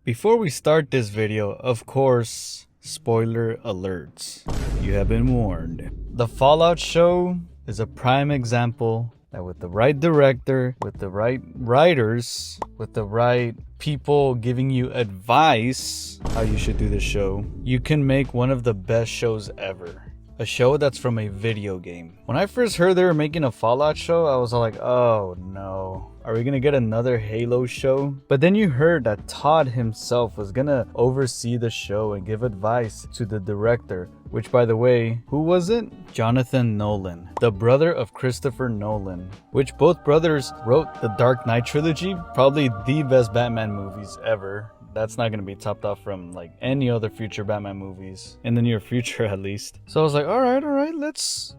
Before we start this video, of course, spoiler alerts. You have been warned. The Fallout show is a prime example that with the right director, with the right writers, with the right people giving you advice how you should do the show, you can make one of the best shows ever. A show that's from a video game. When I first heard they were making a Fallout show, I was like, oh no. Are we gonna get another Halo show? But then you heard that Todd himself was gonna oversee the show and give advice to the director, which, by the way, who was it? Jonathan Nolan, the brother of Christopher Nolan, which both brothers wrote the Dark Knight trilogy, probably the best Batman movies ever. That's not going to be topped off from like any other future Batman movies in the near future, at least. So I was like, all right, let's,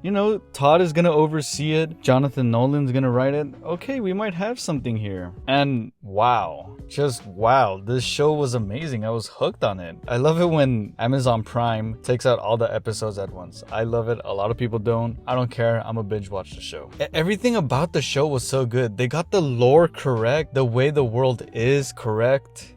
Todd is going to oversee it. Jonathan Nolan's going to write it. Okay, we might have something here. And wow, just wow, this show was amazing. I was hooked on it. I love it when Amazon Prime takes out all the episodes at once. I love it. A lot of people don't. I don't care. I'm a binge watch the show. Everything about the show was so good. They got the lore correct. The way the world is correct.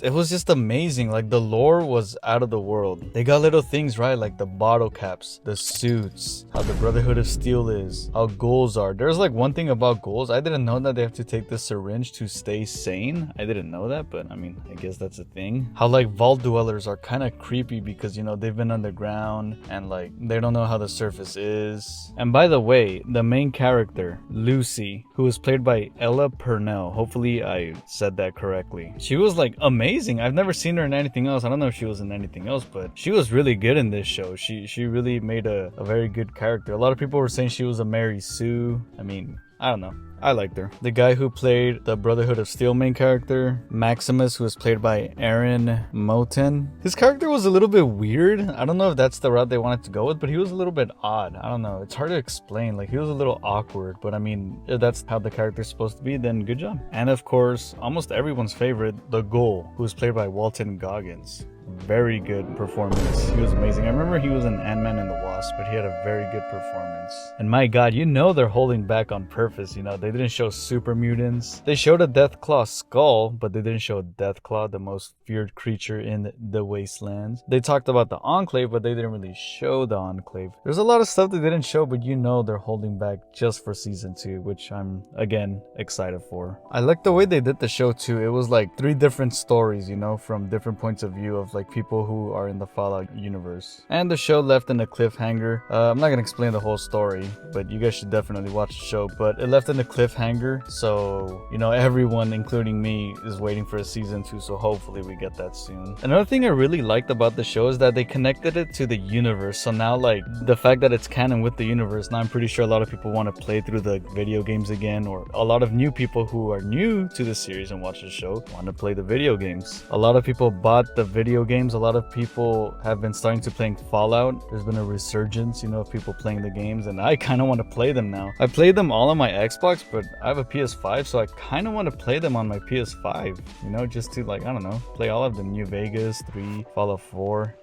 It was just amazing. Like, the lore was out of the world. They got little things right, like the bottle caps, the suits, how the Brotherhood of Steel is, how ghouls are. There's like one thing about ghouls. I didn't know that they have to take the syringe to stay sane. I didn't know that, but I mean, I guess that's a thing. How like vault dwellers are kind of creepy because, they've been underground and like they don't know how the surface is. And by the way, the main character, Lucy, who was played by Ella Purnell, hopefully I said that correctly. She was like amazing. I've never seen her in anything else. I don't know if she was in anything else, but she was really good in this show. She really made a very good character. A lot of people were saying she was a Mary Sue. I mean, I don't know. I liked her. The guy who played the Brotherhood of Steel main character, Maximus, who was played by Aaron Moten. His character was a little bit weird. I don't know if that's the route they wanted to go with, but he was a little bit odd. I don't know. It's hard to explain. Like, he was a little awkward, but I mean, if that's how the character's supposed to be, then good job. And of course, almost everyone's favorite, the Ghoul, who was played by Walton Goggins. Very good performance. He was amazing. I remember he was in Ant-Man and the Wasp, but he had a very good performance. And my god, they're holding back on purpose. They didn't show super mutants. They showed a Deathclaw skull, but they didn't show Deathclaw, the most feared creature in the Wastelands. They talked about the Enclave, but they didn't really show the Enclave. There's a lot of stuff they didn't show, but they're holding back just for season 2, which I'm, again, excited for. I like the way they did the show too. It was like 3 different stories, from different points of view of like people who are in the Fallout universe. And the show left in a cliffhanger. I'm not gonna explain the whole story, but you guys should definitely watch the show. But it left in a cliffhanger, so everyone, including me, is waiting for a season 2, so hopefully we get that soon. Another thing I really liked about the show is that they connected it to the universe. So now, like, the fact that it's canon with the universe, now I'm pretty sure a lot of people want to play through the video games again, or a lot of new people who are new to the series and watch the show want to play the video games. A lot of people bought the video games. A lot of people have been starting to playing Fallout. There's been a resurgence, of people playing the games, and I kind of want to play them now. I played them all on my Xbox, but I have a PS5, so I kind of want to play them on my PS5, just to, like, I don't know, play all of them. New Vegas, 3, Fallout 4,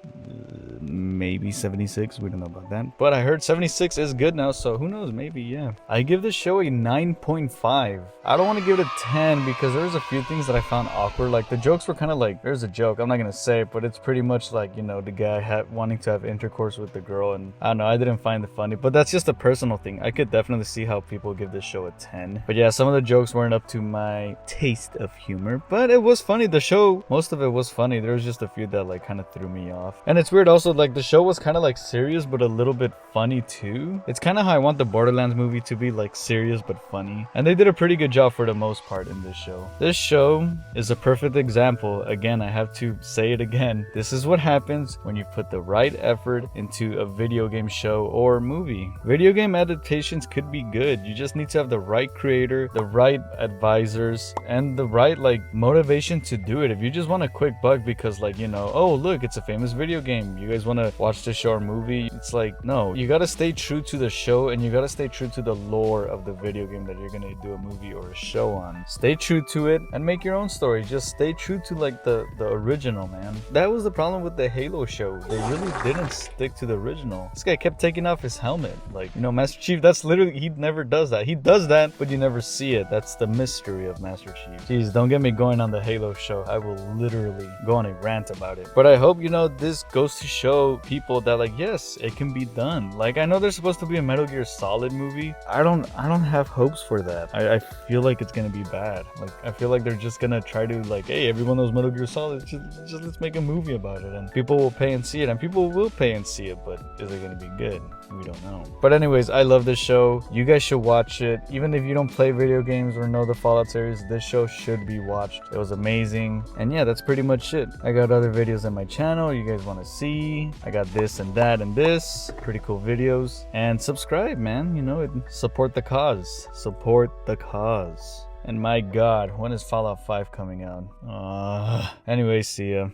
maybe 76. We don't know about that, but I heard 76 is good now, so who knows, maybe, yeah. I give this show a 9.5. I don't want to give it a 10 because there's a few things that I found awkward. Like, the jokes were kind of like, there's a joke, I'm not gonna say it, but it's pretty much like, the guy wanting to have intercourse with the girl, and I don't know, I didn't find it funny, but that's just a personal thing. I could definitely see how people give this show a 10. But yeah, some of the jokes weren't up to my taste of humor, but it was funny. The show, most of it was funny. There was just a few that like kind of threw me off. And it's weird also, like, the show was kind of like serious but a little bit funny too. It's kind of how I want the Borderlands movie to be, like, serious but funny, and they did a pretty good job for the most part in this show. This show is a perfect example. Again, I have to say it again. This is what happens when you put the right effort into a video game show or movie. Video game adaptations could be good. You just need to have the right creator, the right advisors, and the right, like, motivation to do it. If you just want a quick buck because, like, oh look, it's a famous video game, you guys want want to watch the show or movie. It's like, no, you got to stay true to the show, and you got to stay true to the lore of the video game that you're going to do a movie or a show on. Stay true to it and make your own story. Just stay true to like the original, man. That was the problem with the Halo show. They really didn't stick to the original. This guy kept taking off his helmet. Like, you know, Master Chief, that's literally, he never does that. He does that, but you never see it. That's the mystery of Master Chief. Jeez, don't get me going on the Halo show. I will literally go on a rant about it. But I hope, you know, this goes to show people that, like, yes, it can be done. Like, I know there's supposed to be a Metal Gear Solid movie. I don't have hopes for that. I feel like it's gonna be bad. Like, I feel like they're just gonna try to, like, hey, everyone knows Metal Gear Solid, just let's make a movie about it, and people will pay and see it, and people will pay and see it, but is it gonna be good? We don't know. But anyways, I love this show. You guys should watch it. Even if you don't play video games or know the Fallout series, this show should be watched. It was amazing. And yeah, that's pretty much it. I got other videos on my channel you guys want to see. I got this and that and this. Pretty cool videos. And subscribe, man. You know, support the cause. Support the cause. And my God, when is Fallout 5 coming out? Anyway, see ya.